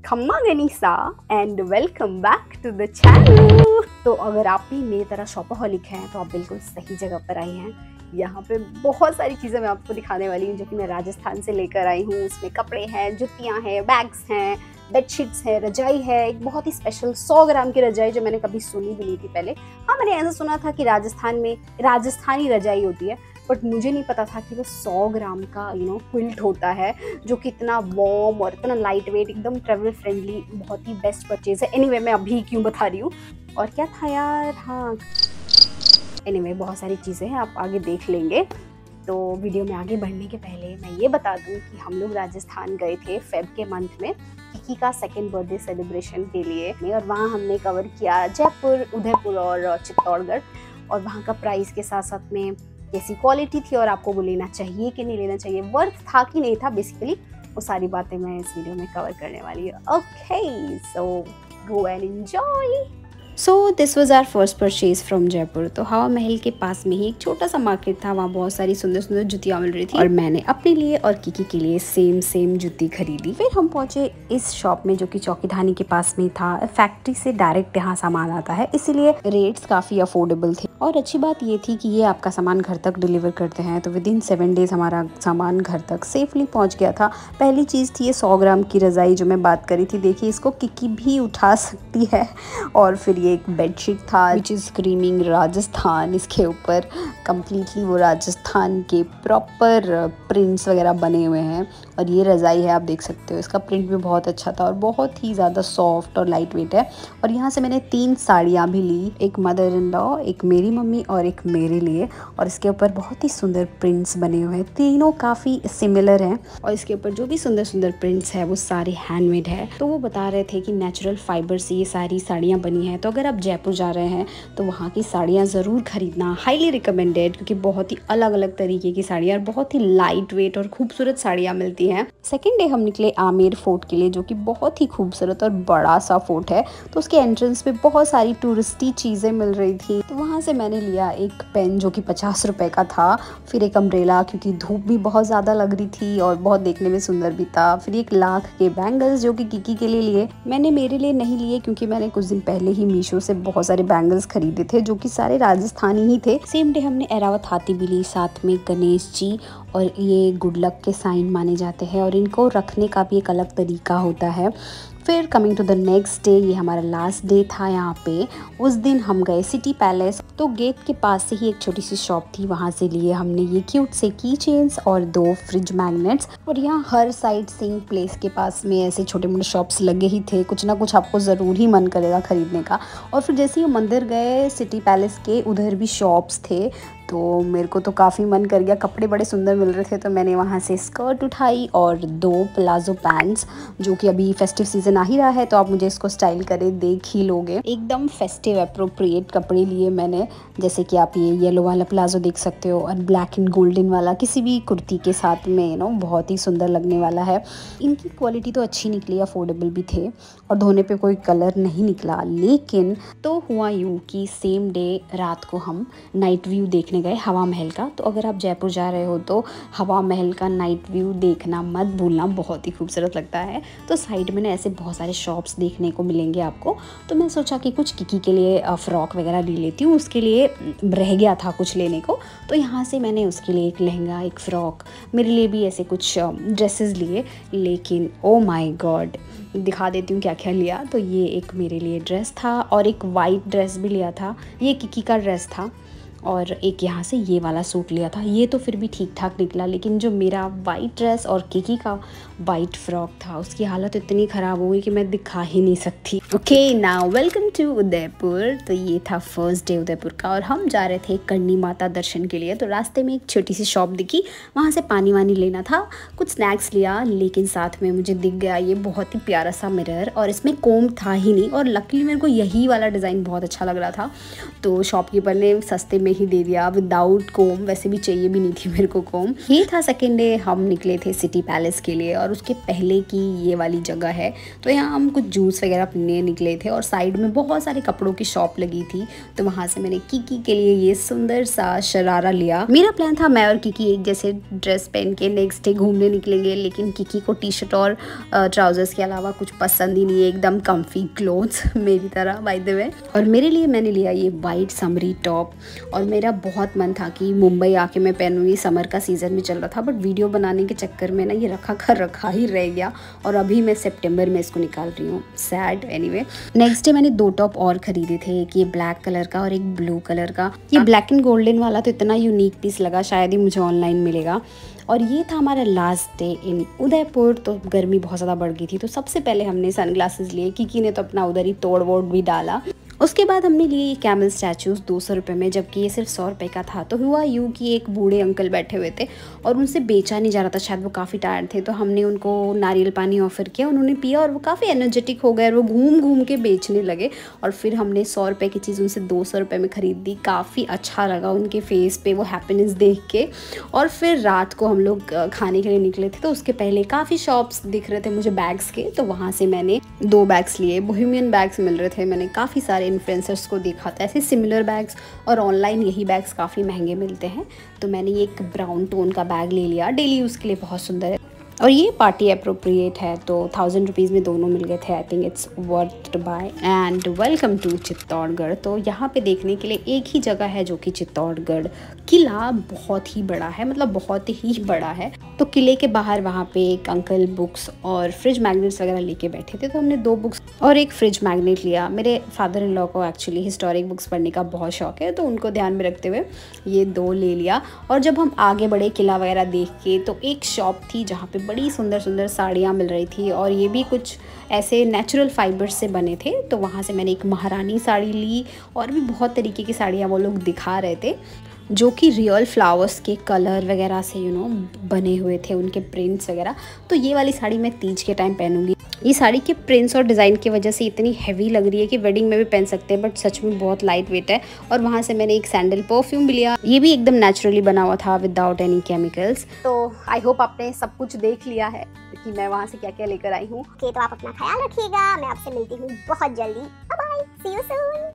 खम्मा गनीसा and welcome back to the channel. तो अगर आप भी मेरी तरह शॉपaholic हैं तो आप बिल्कुल सही जगह पर आई हैं। यहाँ पे बहुत सारी चीज़ें मैं आपको दिखाने वाली हूँ जो कि मैं राजस्थान से लेकर आई हूँ। उसमें कपड़े हैं, जुतियाँ हैं, बैग्स हैं, बेडशीट्स है, रजाई है, एक बहुत ही स्पेशल 100 ग्राम की रजाई जो मैंने कभी सुनी भी नहीं थी पहले। हाँ, मैंने ऐसा सुना था कि राजस्थान में राजस्थानी रजाई होती है, बट मुझे नहीं पता था कि वो 100 ग्राम का क्विल्ट होता है जो कि इतना वार्म और इतना लाइट वेट, एकदम ट्रेवल फ्रेंडली, बहुत ही बेस्ट परचेज है। एनीवे मैं अभी क्यों बता रही हूँ। और क्या था यार, हाँ एनीवे बहुत सारी चीज़ें हैं, आप आगे देख लेंगे। तो वीडियो में आगे बढ़ने के पहले मैं ये बता दूं कि हम लोग राजस्थान गए थे फेब के मंथ में किकी का 2nd बर्थडे सेलिब्रेशन के लिए, और वहाँ हमने कवर किया जयपुर, उदयपुर और चित्तौड़गढ़। और वहाँ का प्राइस के साथ साथ में कैसी क्वालिटी थी और आपको वो लेना चाहिए कि नहीं लेना चाहिए, वर्थ था कि नहीं था, बेसिकली वो सारी बातें मैं इस वीडियो में कवर करने वाली हूँ। Okay, so go and enjoy. So this was our first purchase from Jaipur. तो हवा महल के पास में ही एक छोटा सा मार्केट था, वहाँ बहुत सारी सुंदर सुंदर जुतियाँ मिल रही थी और मैंने अपने लिए और किकी के लिए सेम जुती खरीदी। फिर हम पहुंचे इस शॉप में जो कि चौकीधानी के पास में था। फैक्ट्री से डायरेक्ट यहाँ सामान आता है, इसीलिए रेट्स काफ़ी अफोर्डेबल थे। और अच्छी बात ये थी कि ये आपका सामान घर तक डिलीवर करते हैं, तो विद इन 7 डेज हमारा सामान घर तक सेफली पहुँच गया था। पहली चीज़ थी ये 100 ग्राम की रज़ाई जो मैं बात करी थी। देखिए, इसको किकी भी उठा सकती है। और फिर एक बेडशीट था विच इज़ स्क्रीमिंग राजस्थान। इसके ऊपर कम्प्लीटली वो राजस्थान के प्रॉपर प्रिंट्स वगैरह बने हुए हैं। और ये रज़ाई है, आप देख सकते हो, इसका प्रिंट भी बहुत अच्छा था और बहुत ही ज़्यादा सॉफ्ट और लाइट वेट है। और यहाँ से मैंने 3 साड़ियाँ भी ली, एक मदर इन लॉ, एक मेरी मम्मी और एक मेरे लिए। और इसके ऊपर बहुत ही सुंदर प्रिंट्स बने हुए हैं, तीनों काफ़ी सिमिलर हैं। और इसके ऊपर जो भी सुंदर सुंदर प्रिंट्स है वो सारे हैंडमेड है। तो वो बता रहे थे कि नेचुरल फाइबर से ये सारी साड़ियाँ बनी हैं। तो अगर आप जयपुर जा रहे हैं तो वहाँ की साड़ियाँ ज़रूर खरीदना, हाईली रिकमेंडेड, क्योंकि बहुत ही अलग अलग तरीके की साड़ियाँ और बहुत ही लाइट वेट और खूबसूरत साड़ियाँ मिलती हैं। सेकेंड डे हम निकले आमेर फोर्ट के लिए, जो कि बहुत ही खूबसूरत और बड़ा सा फोर्ट है। तो उसके एंट्रेंस पे बहुत सारी टूरिस्टी चीज़ें मिल रही थी। तो वहाँ से मैंने लिया एक पेन जो कि 50 रुपये का था, फिर एक अम्ब्रेला क्योंकि धूप भी बहुत ज़्यादा लग रही थी और बहुत देखने में सुंदर भी था, फिर 1 लाख के बैंगल्स जो कि किकी के लिए लिए। मैंने मेरे लिए नहीं लिए क्योंकि मैंने कुछ दिन पहले ही मीशो से बहुत सारे बैंगल्स खरीदे थे जो कि सारे राजस्थानी ही थे। सेम डे हमने एरावत हाथी भी ली, साथ में गणेश जी, और ये गुड लक के साइन माने जाते हैं और इनको रखने का भी एक अलग तरीका होता है। फिर coming to the next day, ये हमारा लास्ट डे था यहाँ पे। उस दिन हम गए सिटी पैलेस। तो गेट के पास से ही एक छोटी सी शॉप थी, वहाँ से लिए हमने ये क्यूट से की चेन्स और 2 फ्रिज मैग्नेट्स। और यहाँ हर साइड सीइंग प्लेस के पास में ऐसे छोटे मोटे शॉप्स लगे ही थे, कुछ ना कुछ आपको ज़रूर ही मन करेगा खरीदने का। और फिर जैसे ही मंदिर गए सिटी पैलेस के, उधर भी शॉप्स थे, तो मेरे को तो काफ़ी मन कर गया, कपड़े बड़े सुंदर मिल रहे थे। तो मैंने वहाँ से स्कर्ट उठाई और 2 प्लाजो पैंट्स, जो कि अभी फेस्टिव सीजन आ ही रहा है तो आप मुझे इसको स्टाइल करे देख ही लोगे। एकदम फेस्टिव अप्रोप्रिएट कपड़े लिए मैंने, जैसे कि आप ये येलो वाला प्लाजो देख सकते हो और ब्लैक एंड गोल्डन वाला किसी भी कुर्ती के साथ में बहुत ही सुंदर लगने वाला है। इनकी क्वालिटी तो अच्छी निकली, अफोर्डेबल भी थे और धोने पे कोई कलर नहीं निकला। लेकिन तो हुआ यूँ कि सेम डे रात को हम नाइट व्यू देखने गए हवा महल का। तो अगर आप जयपुर जा रहे हो तो हवा महल का नाइट व्यू देखना मत भूलना, बहुत ही खूबसूरत लगता है। तो साइड में ना ऐसे बहुत सारे शॉप्स देखने को मिलेंगे आपको। तो मैं सोचा कि कुछ किकी के लिए फ्रॉक वगैरह ले लेती हूँ, उसके लिए रह गया था कुछ लेने को। तो यहाँ से मैंने उसके लिए एक लहंगा, एक फ़्रॉक, मेरे लिए भी ऐसे कुछ ड्रेसेस लिए। लेकिन ओ माय गॉड, दिखा देती हूँ क्या क्या लिया। तो ये एक मेरे लिए ड्रेस था और एक वाइट ड्रेस भी लिया था, ये किकी का ड्रेस था। और एक यहाँ से ये वाला सूट लिया था, ये तो फिर भी ठीक ठाक निकला। लेकिन जो मेरा वाइट ड्रेस और किकी का वाइट फ्रॉक था, उसकी हालत इतनी ख़राब हो गई कि मैं दिखा ही नहीं सकती। Okay, now welcome to Udaipur. तो ये था फर्स्ट डे उदयपुर का और हम जा रहे थे करणी माता दर्शन के लिए। तो रास्ते में एक छोटी सी शॉप दिखी, वहाँ से पानी वानी लेना था, कुछ स्नैक्स लिया। लेकिन साथ में मुझे दिख गया ये बहुत ही प्यारा सा मिरर, और इसमें कोम था ही नहीं। और लकीली मेरे को यही वाला डिज़ाइन बहुत अच्छा लग रहा था, तो शॉपकीपर ने सस्ते में ही दे दिया विदाउट कोम। वैसे भी चाहिए भी नहीं थी मेरे को कोम। ये था सेकेंड डे, हम निकले थे सिटी पैलेस के लिए। और उसके पहले की ये वाली जगह है। तो यहाँ हम कुछ जूस वगैरह पीने निकले थे और साइड में बहुत सारे कपड़ों की शॉप लगी थी, तो वहाँ से मैंने किकी के लिए ये सुंदर सा शरारा लिया। मेरा प्लान था मैं और किकी एक जैसे ड्रेस पहन के नेक्स्ट डे घूमने निकलेंगे, लेकिन किकी को टी शर्ट और ट्राउजर्स के अलावा कुछ पसंद ही नहीं है, एकदम कम्फी क्लोथ्स मेरी तरह बाय द वे। और मेरे लिए मैंने लिया ये वाइट समरी टॉप, और मेरा बहुत मन था कि मुंबई आके मैं पहनूंगी, समर का सीज़न भी चल रहा था, बट वीडियो बनाने के चक्कर में ना ये रखा ही रह गया और अभी मैं सितंबर में इसको निकाल रही हूँ। सैड। एनीवे, नेक्स्ट डे मैंने 2 टॉप और खरीदे थे, एक ये ब्लैक कलर का और एक ब्लू कलर का। ये ब्लैक एंड गोल्डन वाला तो इतना यूनिक पीस लगा, शायद ही मुझे ऑनलाइन मिलेगा। और ये था हमारा लास्ट डे इन उदयपुर। तो गर्मी बहुत ज़्यादा बढ़ गई थी, तो सबसे पहले हमने सनग्लासेस लिए, किकी ने तो अपना उधर ही तोड़ वोड़ भी डाला। उसके बाद हमने लिए ये कैमल स्टैचूज़ 200 रुपये में, जबकि ये सिर्फ 100 रुपये का था। तो हुआ यूँ कि एक बूढ़े अंकल बैठे हुए थे और उनसे बेचा नहीं जा रहा था, शायद वो काफ़ी टायर्ड थे, तो हमने उनको नारियल पानी ऑफ़र किया, उन्होंने पिया और वो काफ़ी एनर्जेटिक हो गए और वो घूम घूम के बेचने लगे। और फिर हमने 100 रुपये की चीज़ उनसे 200 रुपये में ख़रीद दी। काफ़ी अच्छा लगा उनके फेस पे वो हैप्पीनेस देख के। और फिर रात को हम लोग खाने के लिए निकले थे, तो उसके पहले काफ़ी शॉप्स दिख रहे थे मुझे बैग्स के, तो वहाँ से मैंने 2 बैग्स लिए। बोहेमियन बैग्स मिल रहे थे, मैंने काफ़ी सारे इन्फ्लुएंसर्स को देखा था ऐसे सिमिलर बैग्स, और ऑनलाइन यही बैग्स काफ़ी महंगे मिलते हैं। तो मैंने ये एक ब्राउन टोन का बैग ले लिया, डेली यूज़ के लिए बहुत सुंदर है, और ये पार्टी अप्रोप्रिएट है। तो 1000 रुपीज़ में दोनों मिल गए थे। I think it's worth to buy. And welcome to Chittorgarh. तो यहाँ पे देखने के लिए एक ही जगह है, जो कि चित्तौड़गढ़ किला बहुत ही बड़ा है, मतलब बहुत ही बड़ा है। तो किले के बाहर वहाँ पे एक अंकल बुक्स और फ्रिज मैग्नेट्स वगैरह लेके बैठे थे, तो हमने 2 बुक्स और एक फ्रिज मैग्नेट लिया। मेरे फादर इन लॉ को एक्चुअली हिस्टोरिक बुक्स पढ़ने का बहुत शौक है, तो उनको ध्यान में रखते हुए ये 2 ले लिया। और जब हम आगे बढ़े किला वगैरह देख के, तो एक शॉप थी जहाँ पे बड़ी सुंदर सुंदर साड़ियाँ मिल रही थी, और ये भी कुछ ऐसे नेचुरल फाइबर्स से बने थे। तो वहाँ से मैंने एक महारानी साड़ी ली, और भी बहुत तरीके की साड़ियाँ वो लोग दिखा रहे थे, जो कि रियल फ्लावर्स के कलर वगैरह से बने हुए थे, उनके प्रिंट्स वगैरह। तो ये वाली साड़ी मैं तीज के टाइम पहनूंगी। ये साड़ी के प्रिंट्स और डिज़ाइन की वजह से इतनी हैवी लग रही है कि वेडिंग में भी पहन सकते हैं, बट सच में बहुत लाइट वेट है। और वहाँ से मैंने एक सैंडल परफ्यूम भी लिया, ये भी एकदम नेचुरली बना हुआ था, विदाउट एनी केमिकल्स। तो आई होप आपने सब कुछ देख लिया है कि मैं वहाँ से क्या क्या लेकर आई हूँ। तो आप अपना ख्याल रखिएगा, मैं आपसे मिलती हूँ बहुत जल्दी। Bye bye, see you soon.